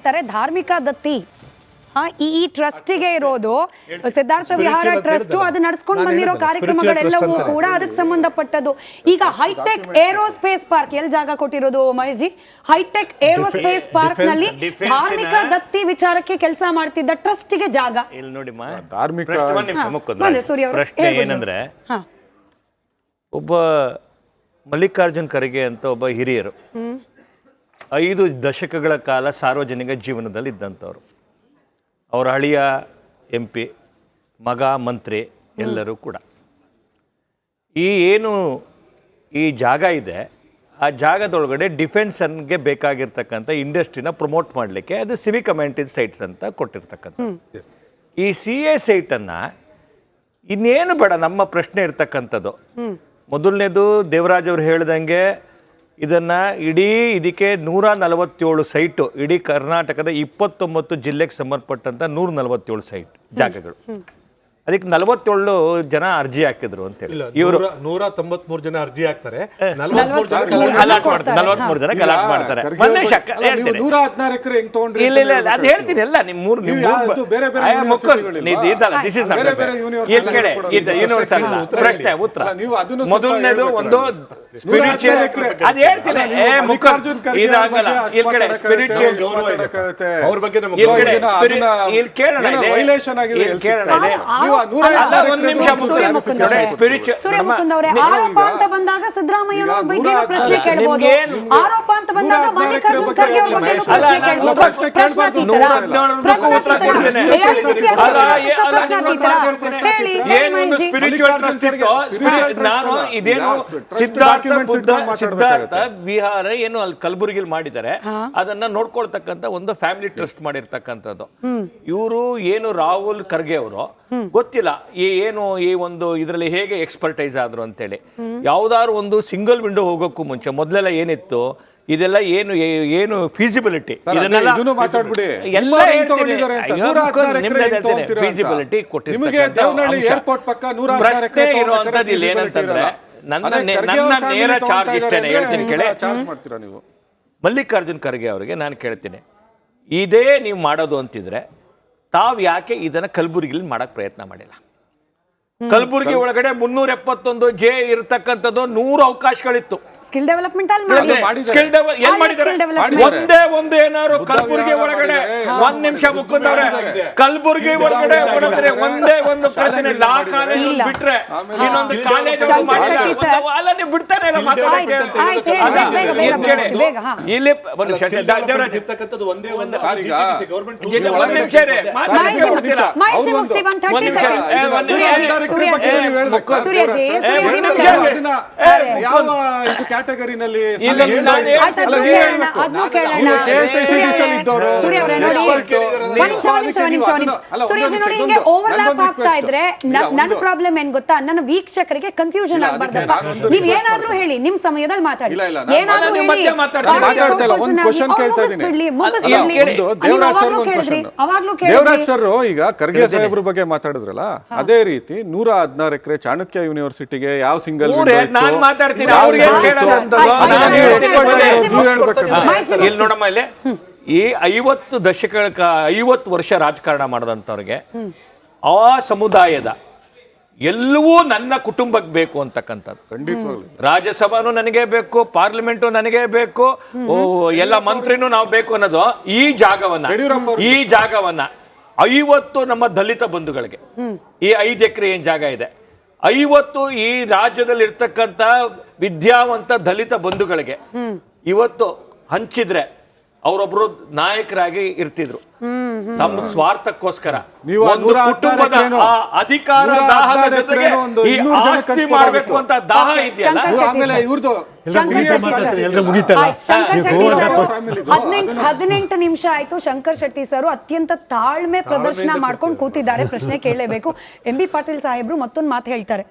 ಹೇಳ್ತಾರೆ ಧಾರ್ಮಿಕ ದತ್ತಿ ಈ ಟ್ರಸ್ಟಿಗೆ ಇರೋದು ಸಿದ್ಧಾರ್ಥ ವಿಹಾರ ಟ್ರಸ್ಟ್ ಅದು ನಡೆಸ್ಕೊಂಡು ಬಂದಿರೋ ಕಾರ್ಯಕ್ರಮಗಳೆಲ್ಲವೂ ಕೂಡ ಅದಕ್ಕೆ ಸಂಬಂಧಪಟ್ಟದ್ದು. ಈಗ ಹೈಟೆಕ್ ಏರೋಸ್ಪೇಸ್ ಪಾರ್ಕ್ ಎಲ್ಲಿ ಜಾಗ ಕೊಟ್ಟಿರೋದು Mahesh ji? Hitech aerospace park ನಲ್ಲಿ ಧಾರ್ಮಿಕ ದತ್ತಿ ವಿಚಾರಕ್ಕೆ ಕೆಲಸ ಮಾಡ್ತಿದ್ದ ಟ್ರಸ್ಟಿಗೆ ಜಾಗ. ಇಲ್ಲಿ ನೋಡಿ ಧಾರ್ಮಿಕ ಪ್ರಶ್ನೆ ಏನಂದ್ರೆ, ಒಬ್ಬ ಮಲ್ಲಿಕಾರ್ಜುನ್ ಖರ್ಗೆ ಅಂತ ಒಬ್ಬ ಹಿರಿಯರು 5 ದಶಕಗಳ ಕಾಲ ಸಾರ್ವಜನಿಕ ಜೀವನದಲ್ಲಿ ಇದ್ದಂಥವ್ರು. ಅವರ ಅಳಿಯ MP, ಮಗ ಮಂತ್ರಿ, ಎಲ್ಲರೂ ಕೂಡ ಈ ಜಾಗ ಇದೆ, ಆ ಜಾಗದೊಳಗಡೆ ಡಿಫೆನ್ಸ್ಗೆ ಬೇಕಾಗಿರ್ತಕ್ಕಂಥ ಇಂಡಸ್ಟ್ರಿನ ಪ್ರಮೋಟ್ ಮಾಡಲಿಕ್ಕೆ ಅದು ಸಿವಿಕ್ ಅಮೆನಿಟೀಸ್ ಸೈಟ್ಸ್ ಅಂತ ಕೊಟ್ಟಿರ್ತಕ್ಕಂಥ ಈ CA ಸೈಟನ್ನು ಇನ್ನೇನು ಬೇಡ. ನಮ್ಮ ಪ್ರಶ್ನೆ ಇರ್ತಕ್ಕಂಥದ್ದು ಮೊದಲನೇದು, ದೇವರಾಜ್ ಅವರು ಹೇಳ್ದಂಗೆ ಇದಕ್ಕೆ 147 ಸೈಟು, ಇಡೀ ಕರ್ನಾಟಕದ 29 ಜಿಲ್ಲೆಗೆ ಸಂಬಂಧಪಟ್ಟಂತ 147 ಸೈಟ್ ಜಾಗಗಳು. ಅದಕ್ಕೆ 47 ಜನ ಅರ್ಜಿ ಹಾಕಿದ್ರು ಅಂತ ಹೇಳಿ ಇವರು 193 ಜನ ಅರ್ಜಿ ಹಾಕ್ತಾರೆ, 43 ಜನ ಗಲಾಟ್ ಮಾಡ್ತಾರೆ. ಇಲ್ಲ ಅದು ಹೇಳ್ತೀನಿ ಎಲ್ಲ ಪ್ರಶ್ನೆ ಉತ್ತರ. ಮೊದಲನೇದು ಒಂದು ಸ್ಪಿರಿಚುವಲ್, ಅದು ಹೇಳ್ತೀನಿ ಇದಾಗಲ್ಲ. ಇಲ್ಲಿ ಕಡೆ ಸ್ಪಿರಿಚುವಲ್ ಅವ್ರ ಬಗ್ಗೆ ಇಲ್ಲಿ ಕೇಳೋಣ ಆರೋಪ ಅಂತ ಬಂದಾಗ ಸಿದ್ದರಾಮಯ್ಯ ಬಗ್ಗೆ ಪ್ರಶ್ನೆ ಕೇಳಬಹುದು, ಆರೋಪ ಅಂತ ಬಂದಾಗ ಮಲ್ಲಿಕಾರ್ಜುನ್ ಖರ್ಗೆ ಅವ್ರ ಬಗ್ಗೆ ಪ್ರಶ್ನೆ ಕೇಳಬಹುದು. ಸಿದ್ಧಾರ್ಥ ವಿಹಾರ ಏನು ಅಲ್ಲಿ ಕಲಬುರಗಿಲಿ ಮಾಡಿದ್ದಾರೆ, ಅದನ್ನ ನೋಡ್ಕೊಳ್ತಕ್ಕಂಥ ಒಂದು ಫ್ಯಾಮಿಲಿ ಟ್ರಸ್ಟ್ ಮಾಡಿರ್ತಕ್ಕಂಥದ್ದು. ಇವರು ಏನು ರಾಹುಲ್ ಖರ್ಗೆ ಅವರು ಗೊತ್ತಿಲ್ಲ ಈ ಒಂದು ಇದರಲ್ಲಿ ಹೇಗೆ ಎಕ್ಸ್ಪರ್ಟೈಸ್ ಆದ್ರು ಅಂತೇಳಿ. ಯಾವ್ದಾದ್ರು ಒಂದು ಸಿಂಗಲ್ ವಿಂಡೋ ಹೋಗೋಕ್ಕೂ ಮುಂಚೆ ಮೊದಲೆಲ್ಲ ಏನಿತ್ತು, ಇದೆಲ್ಲ ಏನು ಫೀಸಿಬಿಲಿಟಿ ಫೀಸಿಬಿಲಿಟಿ ಪ್ರಶ್ನೆ ಇರುವಂತದ್ದು ಇಲ್ಲಿ ಏನಂತಂದ್ರೆ, ನನ್ನ ನೇರ ಚಾರ್ಜ್ ಇಷ್ಟೇನೆ ಹೇಳ್ತೀನಿ ಕೇಳಿ. ಮಲ್ಲಿಕಾರ್ಜುನ್ ಖರ್ಗೆ ಅವರಿಗೆ ನಾನು ಕೇಳ್ತೀನಿ, ಇದೇ ನೀವು ಮಾಡೋದು ಅಂತಿದ್ರೆ ತಾವು ಯಾಕೆ ಇದನ್ನ ಕಲಬುರಗಿಲಿ ಮಾಡಕ್ ಪ್ರಯತ್ನ ಮಾಡಿಲ್ಲ? ಕಲಬುರಗಿ ಒಳಗಡೆ 371 ಜೆ ಇರತಕ್ಕಂಥದ್ದು 100 ಅವಕಾಶಗಳಿತ್ತು. ಸ್ಕಿಲ್ ಡೆವಲಪ್ಮೆಂಟ್ ಒಂದೇ ಒಂದು ಏನಾದ್ರು ಕಲಬುರಗಿ ಒಳಗಡೆ ಒಂದ್ ನಿಮಿಷ ಮುಕ್ಕಂದವ್ರೆ, ಕಲಬುರಗಿ ಒಳಗಡೆ ಒಂದೇ ಒಂದು ಪ್ರತಿನೆ ಲಾ ಕಾಲೇಜ್ ಬಿಟ್ರೆ ಇನ್ನೊಂದು ಕಾಲೇಜ್ ಅಲ್ಲ, ನೀವು ಬಿಡ್ತಾನೆ ಇಲ್ಲ ಮಾತಾಡಕ್ಕೆ. ಇಲ್ಲಿ ಕ್ಯಾಟಗರಿನಲ್ಲಿ ಓವರ್ಲ್ಯಾಪ್ ಆಗ್ತಾ ಇದ್ರೆ ನನ್ನ ಪ್ರಾಬ್ಲಮ್ ಏನ್ ಗೊತ್ತಾ, ನನ್ನ ವೀಕ್ಷಕರಿಗೆ ಕನ್ಫ್ಯೂಷನ್ ಆಗ್ಬಾರ್ದಪ್ಪ. ನೀವ್ ಏನಾದ್ರೂ ಹೇಳಿ, ನಿಮ್ ಸಮಯದಲ್ಲಿ ಮಾತಾಡಿ, ಏನಾದ್ರೂ ದೇವರಾಜ್ ಸರ್ ಈಗ ಖರ್ಗೆ ಸಾಹೇಬ್ರ ಬಗ್ಗೆ ಮಾತಾಡಿದ್ರಲ್ಲ, ಅದೇ ರೀತಿ 116 ಎಕರೆ ಚಾಣಕ್ಯ ಯೂನಿವರ್ಸಿಟಿಗೆ ಯಾವ ಸಿಂಗಲ್ ಇಲ್ಲಿ ನೋಡಮ್ಮ, ಇಲ್ಲಿ ಈ 50 ವರ್ಷ ರಾಜಕಾರಣ ಮಾಡದಂತವ್ರಿಗೆ ಆ ಸಮುದಾಯದ ಎಲ್ಲವೂ ನನ್ನ ಕುಟುಂಬಕ್ಕೆ ಬೇಕು ಅಂತಕ್ಕಂಥದ್ದು. ರಾಜ್ಯಸಭಾನು ನನಗೆ ಬೇಕು, ಪಾರ್ಲಿಮೆಂಟು ನನಗೆ ಬೇಕು, ಎಲ್ಲ ಮಂತ್ರಿನೂ ನಾವು ಬೇಕು ಅನ್ನೋದು ಈ ಜಾಗವನ್ನ 50 ನಮ್ಮ ದಲಿತ ಬಂಧುಗಳಿಗೆ, ಈ 5 ಎಕರೆ ಏನ್ ಜಾಗ ಇದೆ, 50 ಈ ರಾಜ್ಯದಲ್ಲಿ ಇರ್ತಕ್ಕಂಥ ವಿದ್ಯಾವಂತ ದಲಿತ ಬಂಧುಗಳಿಗೆ ಇವತ್ತು ಹಂಚಿದ್ರೆ ಅವರೊಬ್ರು ನಾಯಕರಾಗಿ ಇರ್ತಿದ್ರು. ನಮ್ಮ ಸ್ವಾರ್ಥಕ್ಕೋಸ್ಕರ ಒಂದು ಕುಟುಂಬದ ಅಧಿಕಾರ ದಾಹದ ಜೊತೆಗೆ ಈ ಆಸ್ತಿ ಮಾಡಬೇಕು ಅಂತ ದಾಹ ಇದೆಯಲ್ಲ. 18 ನಿಮಿಷ ಆಯ್ತು. ಶಂಕರ್ ಶೆಟ್ಟಿ ಸರ್ ಅತ್ಯಂತ ತಾಳ್ಮೆ ಪ್ರದರ್ಶನ ಮಾಡ್ಕೊಂಡು ಕೂತಿದ್ದಾರೆ. ಪ್ರಶ್ನೆ ಕೇಳಲೇಬೇಕು. MB ಪಾಟೀಲ್ ಸಾಹೇಬ್ರು ಮತ್ತೊಂದು ಮಾತು ಹೇಳ್ತಾರೆ,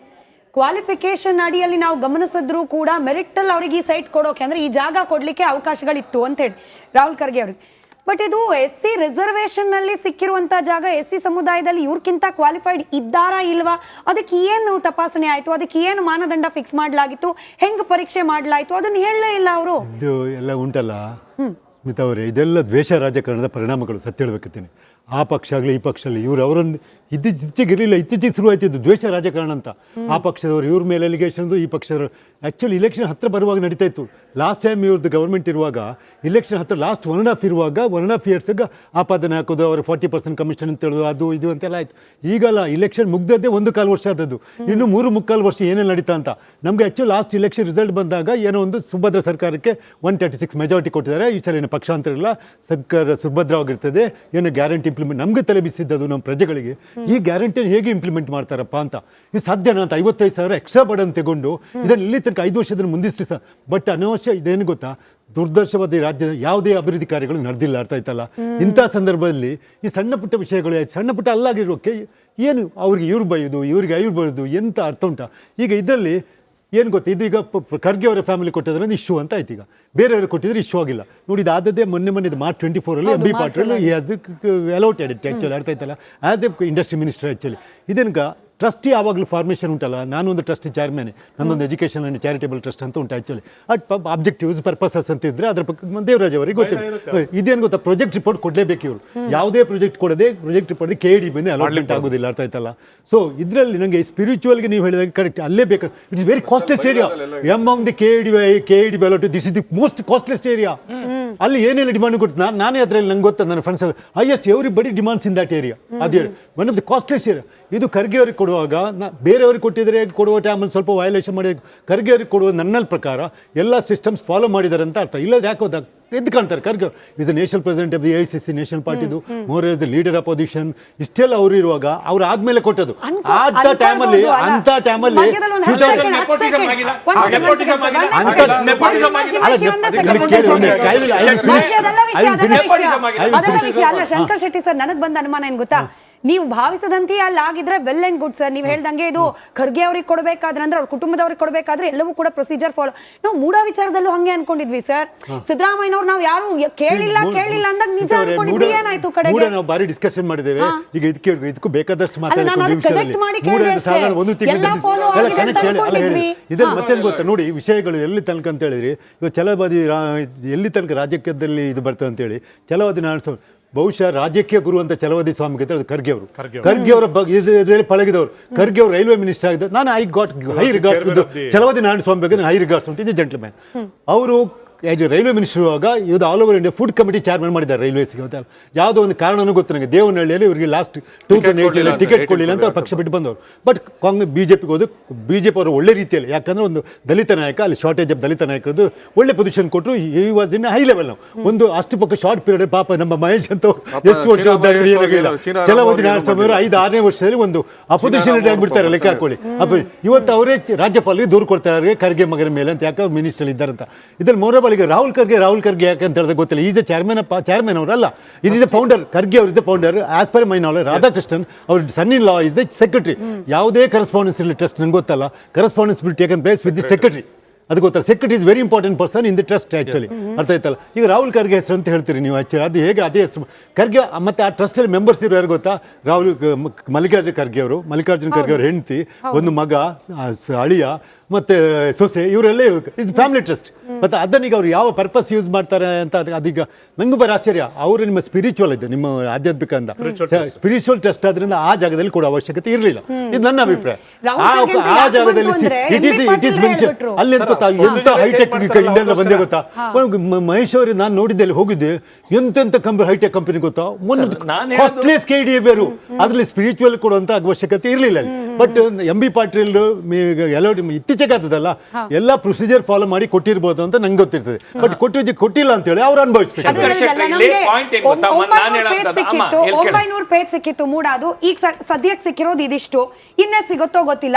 ಕ್ವಾಲಿಫಿಕೇಶನ್ ಅಡಿಯಲ್ಲಿ ನಾವು ಗಮನಿಸಿದ್ರು ಕೂಡ ಮೆರಿಟ್ ಅಲ್ಲಿ ಅವ್ರಿಗೆ ಈ ಸೈಟ್ ಕೊಡೋಕೆ ಅಂದ್ರೆ ಈ ಜಾಗ ಕೊಡ್ಲಿಕ್ಕೆ ಅವಕಾಶಗಳಿತ್ತು ಅಂತ ಹೇಳಿ ರಾಹುಲ್ ಖರ್ಗೆ ಅವ್ರಿಗೆ. ಬಟ್ ಇದು SC ರಿಸರ್ವೇಶನ್ ನಲ್ಲಿ ಸಿಕ್ಕಿರುವಂತ ಜಾಗ, SC ಸಮುದಾಯದಲ್ಲಿ ಇವ್ರಕ್ಕಿಂತ ಕ್ವಾಲಿಫೈಡ್ ಇದ್ದಾರಾ ಇಲ್ವಾ, ಅದಕ್ಕೆ ಏನು ತಪಾಸಣೆ ಆಯ್ತು, ಅದಕ್ಕೆ ಏನು ಮಾನದಂಡ ಫಿಕ್ಸ್ ಮಾಡಲಾಗಿತ್ತು, ಹೆಂಗ್ ಪರೀಕ್ಷೆ ಮಾಡಲಾಯ್ತು, ಅದನ್ನ ಹೇಳಲೇ ಇಲ್ಲ ಅವರು. ಇದು ಎಲ್ಲ ಉಂಟಲ್ಲ, ಸ್ಮಿತಾ ಅವರೇ, ಇದೆಲ್ಲ ದ್ವೇಷ ರಾಜಕಾರಣದ ಪರಿಣಾಮಗಳು, ಸತ್ಯ ಹೇಳ್ಬೇಕಂತೀನಿ. ಆ ಪಕ್ಷ ಆಗಲಿ ಈ ಪಕ್ಷ ಆಗಲಿ, ಇವರು ಅವರನ್ನು ಇತ್ತೀಚೆಗೆ ಇರಲಿಲ್ಲ, ಇತ್ತೀಚೆಗೆ ಶುರುವಾಯ್ತಿದ್ದು ದ್ವೇಷ ರಾಜಕಾರಣ ಅಂತ. ಆ ಪಕ್ಷದವರು ಇವ್ರ ಮೇಲೆ ಎಲಿಗೇಷನ್ದು, ಈ ಪಕ್ಷದವರು ಆ್ಯಕ್ಚುಲಿ ಇಲೆಕ್ಷನ್ ಹತ್ತಿರ ಬರುವಾಗ ನಡೀತಾ ಇತ್ತು. ಲಾಸ್ಟ್ ಟೈಮ್ ಇವ್ರದ್ದು ಗೌರ್ಮೆಂಟ್ ಇರುವಾಗ, ಇಲೆಕ್ಷನ್ ಹತ್ತಿರ ಲಾಸ್ಟ್ 1.5 ಇರುವಾಗ 1.5 ಇಯರ್ಸ್ಗೆ ಆಪಾದನೆ ಹಾಕೋದು, ಅವರು 40% ಕಮಿಷನ್ ಅಂತ ಹೇಳೋದು, ಅದು ಇದು ಅಂತೆಲ್ಲ ಆಯಿತು. ಈಗಲ್ಲ, ಇಲೆಕ್ಷನ್ ಮುಗ್ದದ್ದೇ 1.25 ವರ್ಷ ಆದದ್ದು, ಇನ್ನು 3.25 ವರ್ಷ ಏನೇನು ನಡೀತಾ ಅಂತ. ನಮಗೆ ಆ್ಯಕ್ಚುಲಿ ಲಾಸ್ಟ್ ಇಲೆಕ್ಷನ್ ರಿಸಲ್ಟ್ ಬಂದಾಗ ಏನೋ ಒಂದು ಸುಭದ್ರ ಸರ್ಕಾರಕ್ಕೆ 136 ಮೆಜಾರಿಟಿ ಕೊಟ್ಟಿದ್ದಾರೆ. ಈ ಸಲ ಏನು ಪಕ್ಷಾಂತರ ಇಲ್ಲ, ಸರ್ಕಾರ ಸುಭದ್ರವಾಗಿರ್ತದೆ, ಏನು ಗ್ಯಾರಂಟಿ ಇಂಪ್ಲಿಮೆಂಟ್, ನಮಗೆ ತಲೆ ಬಿಸಿದ್ದದು ನಮ್ಮ ಪ್ರಜೆಗಳಿಗೆ. ಈ ಗ್ಯಾರಂಟಿಯನ್ನು ಹೇಗೆ ಇಂಪ್ಲಿಮೆಂಟ್ ಮಾಡ್ತಾರಪ್ಪ ಅಂತ. ಇದು ಸಾಧ್ಯನಾ ಅಂತ 55,000 ಎಕ್ಸ್ಟ್ರಾ ಬರ್ಡನ್ ತಗೊಂಡು ಇದನ್ನು ಇಲ್ಲಿ ತನಕ 5 ವರ್ಷದಲ್ಲಿ ಮುಂದಿಸ್ರಿ ಸರ್. ಬಟ್ ಅನವಶ್ಯ ಇದೇನು ಗೊತ್ತಾ, ದುರ್ದರ್ಶವಾದ ರಾಜ್ಯದ ಯಾವುದೇ ಅಭಿವೃದ್ಧಿ ಕಾರ್ಯಗಳು ನಡೆದಿಲ್ಲ, ಅರ್ಥ ಆಯ್ತಲ್ಲ. ಇಂಥ ಸಂದರ್ಭದಲ್ಲಿ ಈ ಸಣ್ಣ ಪುಟ್ಟ ವಿಷಯಗಳು, ಸಣ್ಣ ಪುಟ್ಟ ಅಲ್ಲಾಗಿರೋಕ್ಕೆ ಏನು ಅವ್ರಿಗೆ ಇವ್ರು ಬೈಯೋದು, ಇವ್ರಿಗೆ ಇವ್ರು ಬೈಯೋದು, ಎಂತ ಅರ್ಥ ಉಂಟಾ? ಈಗ ಇದರಲ್ಲಿ ಏನು ಗೊತ್ತಾ, ಇದು ಈಗ ಖರ್ಗೆ ಅವರ ಫ್ಯಾಮಿಲಿ ಕೊಟ್ಟಿದ್ರೆ ಇಶ್ಯೂ ಅಂತ ಆಯ್ತು. ಈಗ ಬೇರೆಯವರು ಕೊಟ್ಟಿದ್ರೆ ಇಶ್ಯೂ ಆಗಿಲ್ಲ ನೋಡಿ. ಇದು ಆದದ್ದೇ ಮೊನ್ನೆ March 24 MB Patil has allotted it actually, ಅರ್ಥ ಆಯ್ತಲ್ಲ, as a industry minister. Actually ಇದೀಗ ಟ್ರಸ್ಟಿ ಆವಾಗಲೂ ಫಾರ್ಮೇಷನ್ ಉಂಟಲ್ಲ, ನಾನೊಂದು ಟ್ರಸ್ಟ್ ಚೇರ್ಮನ್, ನನ್ನೊಂದು ಎಜುಕೇಷನ್ ಆ್ಯಂಡ್ ಚಾರಿಟೇಬಲ್ ಟ್ರಸ್ಟ್ ಅಂತ ಉಂಟು. ಆ್ಯಕ್ಚುಲಿ ಆಬ್ಜೆಕ್ಟಿವ್ಸ್ ಪರ್ಪಸಸ್ ಅಂತ ಇದ್ರೆ ಅದ್ರ ಬಗ್ಗೆ ದೇವರಾಜ್ ಅವರಿಗೆ ಗೊತ್ತಿಲ್ಲ. ಇದೇನು ಗೊತ್ತಾ, ಪ್ರಾಜೆಕ್ಟ್ ರಿಪೋರ್ಟ್ ಕೊಡಲೇಬೇಕು ಇವರು. ಯಾವುದೇ ಪ್ರಾಜೆಕ್ಟ್ ಕೊಡದೆ ಪ್ರಾಜೆಕ್ಟ್ ರಿಪೋರ್ಟ್ KED ಬಂದು ಅಲಾಟ್ಮೆಂಟ್ ಆಗೋದಿಲ್ಲ, ಅರ್ಥ ಆಯ್ತಲ್ಲ. ಸೊ ಇದರಲ್ಲಿ ನನಗೆ ಸ್ಪಿರಿಚುವಲ್ಗೆ ನೀವು ಹೇಳಿದಾಗ ಕರೆಕ್ಟ್, ಅಲ್ಲೇ ಬೇಕು. It is very costless area. Among the KED allot, this is the most costless area. ಅಲ್ಲಿ ಏನೆಲ್ಲ ಡಿಮಾಂಡ್ ಕೊಡ್ತು, ನಾನೇ ಅದರಲ್ಲಿ ನಂಗೆ ಗೊತ್ತ, ನನ್ನ friends highest everybody demands in that area. ಅದು one of the costless area. ಇದು ಖರ್ಗೆ ಅವ್ರಿಗೆ ಕೊಡುವಾಗ, ಬೇರೆಯವ್ರಿಗೆ ಕೊಟ್ಟಿದ್ರೆ ಕೊಡುವ ಟೈಮಲ್ಲಿ ಸ್ವಲ್ಪ ವಯಲೇಷನ್ ಮಾಡಿ, ಖರ್ಗೆ ಅವ್ರಿಗೆ ಕೊಡುವ ನನ್ನ ಪ್ರಕಾರ ಎಲ್ಲ ಸಿಸ್ಟಮ್ಸ್ ಫಾಲೋ ಮಾಡಿದ್ದಾರೆ ಅಂತ ಅರ್ಥ. ಇಲ್ಲದ್ರೆ ಯಾಕೆ ಹೋದಾಗ ಎದ್ದು ಕಾಣ್ತಾರೆ. Kharge is the national president of the AICC national ಪಾರ್ಟಿದು, more as the leader opposition. ಇಷ್ಟೆಲ್ಲ ಅವರು ಇರುವಾಗ ಅವ್ರು ಆದ್ಮೇಲೆ ಕೊಟ್ಟದ್ದು. ಅಂಥ ಟೈಮಲ್ಲಿ ಶಂಕರ್ ಶೆಟ್ಟಿ ಸರ್, ನನಗೆ ಬಂದ ಅನುಮಾನ ಏನ್ ಗೊತ್ತಾ, ನೀವು ಭಾವಿಸದಂತೆ ಅಲ್ಲಿ ಆಗಿದ್ರೆ ವೆಲ್ ಅಂಡ್ ಗುಡ್ ಸರ್. ನೀವು ಹೇಳ್ದಂಗೆ ಇದು ಖರ್ಗೆ ಅವ್ರಿಗೆ ಕೊಡಬೇಕಾದ್ರೆ, ಅಂದ್ರೆ ಅವ್ರ ಕುಟುಂಬದವ್ರಿಗೆ ಕೊಡಬೇಕಾದ್ರೆ ಎಲ್ಲವೂ ಕೂಡ ಪ್ರೊಸೀಜರ್ ಫಾಲೋ. ನಾವು ಮೂಢ ವಿಚಾರದಲ್ಲೂ ಹಂಗೆ ಅನ್ಕೊಂಡಿದ್ವಿ ಸರ್. ಸಿದ್ದರಾಮಯ್ಯನವ್ರು ನಾವು ಯಾರು ಕೇಳಿಲ್ಲ ಅಂದಾಗ ನಿಜ ಅನ್ಕೊಂಡಿದ್ವಿ. ಏನಾಯ್ತು ಕಡೆಗೆ ನಾವು ಬಾರಿ ಡಿಸ್ಕಷನ್ ಮಾಡಿದ್ದೇವೆ. ಈಗ ಇದಕ್ಕೂ ಬೇಕಾದಷ್ಟು ಇದನ್ನ ಮತ್ತೇನು ಗೊತ್ತಾ ನೋಡಿ, ವಿಷಯಗಳು ಎಲ್ಲಿ ತನಕ ಅಂತ ಹೇಳಿದ್ರಿ, ಇವಾಗ ಛಲವಾದಿ ಎಲ್ಲಿ ತನಕ ರಾಜಕೀಯದಲ್ಲಿ ಇದು ಬರ್ತದೆ ಅಂತೇಳಿ, ಛಲವಾದಿ ಬಹುಶಃ ರಾಜಕೀಯ ಗುರು ಅಂತ ಛಲವಾದಿ ಸ್ವಾಮಿ ಅದು ಖರ್ಗೆ ಅವರು. ಖರ್ಗೆ ಅವರ ಇದರಲ್ಲಿ ಪಳಗಿದವರು. ಖರ್ಗೆ ಅವರು ರೈಲ್ವೆ ಮಿನಿಸ್ಟರ್ ಆಗಿದ್ದು. ನಾನು I got high regards with Chalavadi Narayana Swamy ಬಗ್ಗೆ ಹೈ ರಿಗಾರ್ಡ್ಸ್ ಉಂಟು. Is a gentleman. ಅವರು ರೈಲ್ವೆ ಮಿನಿಸ್ಟರ್ ಇರುವಾಗ ಇದು all over India food committee chairman ಮಾಡಿದ್ದಾರೆ ರೈಲ್ವೇಸ್ಗೆ. ಅಂತ ಯಾವುದೋ ಒಂದು ಕಾರಣನೂ ಗೊತ್ತು ನನಗೆ. ದೇವನಹಳ್ಳಿಯಲ್ಲಿ ಇವರಿಗೆ ಲಾಸ್ಟ್ 2008 ಟಿಕೆಟ್ ಕೊಡಲಿಲ್ಲ ಅಂತ ಪಕ್ಷ ಬಿಟ್ಟು ಬಂದವರು. ಬಟ್ BJPಗೆ ಹೋದು, BJP ಅವರು ಒಳ್ಳೆ ರೀತಿಯಲ್ಲಿ, ಯಾಕಂದ್ರೆ ಒಂದು ದಲಿತ ನಾಯಕ, ಅಲ್ಲಿ ಶಾರ್ಟೇಜ್ ಆಫ್ ದಲಿತ ನಾಯಕರದ್ದು ಒಳ್ಳೆ ಪೊಸಿಷನ್ ಕೊಟ್ಟರು. ಈ ವಾಸ್ ಇನ್ ಹೈ ಲೆವೆಲ್. ನಾವು ಒಂದು ಅಷ್ಟು ಪಕ್ಕ ಶಾರ್ಟ್ ಪೀರಿಯಡ್, ಪಾಪ ನಮ್ಮ ಮಹೇಶ್ ಅಂತ ಎಷ್ಟು ವರ್ಷ ಛಲವಾದಿ ನಾರಾಯಣ ಸ್ವಾಮಿ ಅವರು 5-6ನೇ ವರ್ಷದಲ್ಲಿ ಒಂದು ಅಪೋಸಿಷನ್ ಲೀಡರ್ ಆಗಿಬಿಡ್ತಾರೆ, ಲೆಕ್ಕ ಹಾಕೊಳ್ಳಿ. ಇವತ್ತು ಅವರೇ ರಾಜ್ಯಪಾಲರಿಗೆ ದೂರು ಕೊಡ್ತಾರೆ ಖರ್ಗೆ ಮಗನ ಮೇಲೆ ಅಂತ, ಯಾಕೆ ಮಿನಿಸ್ಟರ್ ಇದ್ದಾರಂತ. ಇದ್ರಲ್ಲಿ ಮೋರಬಾಲಿಗೆ ರಾಹುಲ್ ಖರ್ಗೆ ಯಾಕೆ ಅಂತ ಹೇಳಿದ್ರೆ ಗೊತ್ತಿಲ್ಲ. ಈಸ್ ಎ ಚೇರ್ಮನ್ ಅವರಲ್ಲ, it is a founder. Kharge ಅವರು is a founder. As per my knowledge Radhakrishnan ಅವ್ರ son in law is the secretary. ಯಾವುದೇ ಕರೆಸ್ಪಾಂಡೆನ್ಸ್ ಇರಲಿ ಟ್ರಸ್ಟ್, ನಂಗೆ ಗೊತ್ತಲ್ಲ, correspondence will taken place with the secretary. ಅದು ಗೊತ್ತಲ್ಲ, secretary is very important person in the trust actually, ಅರ್ಥ ಆಯ್ತಲ್ಲ. ಈಗ ರಾಹುಲ್ ಖರ್ಗೆ ಹೆಸರು ಅಂತ ಹೇಳ್ತೀರಿ ನೀವು, ಆ್ಯಕ್ಚುಲಿ ಅದು ಹೇಗೆ ಅದೇ ಹೆಸರು ಖರ್ಗೆ. ಮತ್ತು ಆ ಟ್ರಸ್ಟಲ್ಲಿ ಮೆಂಬರ್ಸ್ ಇರೋ ಯಾರು ಗೊತ್ತಾ, ಮಲ್ಲಿಕಾರ್ಜುನ ಖರ್ಗೆ ಅವರು, ಮಲ್ಲಿಕಾರ್ಜುನ ಖರ್ಗೆ ಅವ್ರ ಹೆಂಡತಿ, ಒಂದು ಮಗ, ಅಳಿಯ ಮತ್ತು ಸೊಸೆ, ಇವರೆಲ್ಲ ಇಸ್ ಫ್ಯಾಮಿಲಿ ಟ್ರಸ್ಟ್. ಮತ್ತು ಅದನ್ನೀಗ ಅವ್ರು ಯಾವ ಪರ್ಪಸ್ ಯೂಸ್ ಮಾಡ್ತಾರೆ ಅಂತ ಅದೀಗ ನಂಗೂ ಬರೀ ಆಶ್ಚರ್ಯ. ಅವರು ನಿಮ್ಮ ಸ್ಪಿರಿಚುವಲ್ ಇದೆ, ನಿಮ್ಮ ಆಧ್ಯಾತ್ಮಿಕ ಅಂತ ಸ್ಪಿರಿಚುವಲ್ ಟ್ರಸ್ಟ್, ಆದ್ರಿಂದ ಆ ಜಾಗದಲ್ಲಿ ಕೂಡ ಅವಶ್ಯಕತೆ ಇರಲಿಲ್ಲ. ಇದು ನನ್ನ ಅಭಿಪ್ರಾಯ. ಆ ಜಾಗದಲ್ಲಿ ಇಟ್ ಈಸ್ ಮೆನ್ಷನ್ ಅಲ್ಲಿ ಅಂತ ಗೊತ್ತಾ, ಎಂತ ಹೈಟೆಕ್ ಇಂಡಿಯನ್ ಬಂದೇ ಗೊತ್ತಾ. ಮಹೇಶ್ವರಿ ನಾನು ನೋಡಿದ್ದೆ, ಅಲ್ಲಿ ಹೋಗಿದ್ದೆ, ಎಂತೆಂತ ಹೈಟೆಕ್ ಕಂಪನಿ ಗೊತ್ತಾ, ಒಂದು ಕಾಸ್ಟ್ಲಿಯಸ್ KED ಬೇರು, ಅದ್ರಲ್ಲಿ ಸ್ಪಿರಿಚುವಲ್ ಕೊಡುವಂತ ಅವಶ್ಯಕತೆ ಇರಲಿಲ್ಲ. ಬಟ್ MB ಪಾಟೀಲ್ ಎಲ್ಲ ಇತ್ತೀಚೆಗೆ ಆಗ್ತದಲ್ಲ, ಎಲ್ಲ ಪ್ರೊಸೀಜರ್ ಫಾಲೋ ಮಾಡಿ ಕೊಟ್ಟಿರ್ಬೋದು ಅಂತ ನಂಗೆ ಗೊತ್ತಿರ್ತದೆ. ಬಟ್ ಕೊಟ್ಟಿಲ್ಲ ಅಂತ ಹೇಳಿ ಅವ್ರು ಅನುಭವಿಸ್ಬೇಕು. 900 ಪೇಜ್ ಸಿಕ್ಕಿತ್ತು ಮೂಡಾದು. ಈಗ ಸದ್ಯಕ್ಕೆ ಸಿಕ್ಕಿರೋದು ಇದಿಷ್ಟು, ಇನ್ನೇ ಸಿಗುತ್ತೋ ಗೊತ್ತಿಲ್ಲ.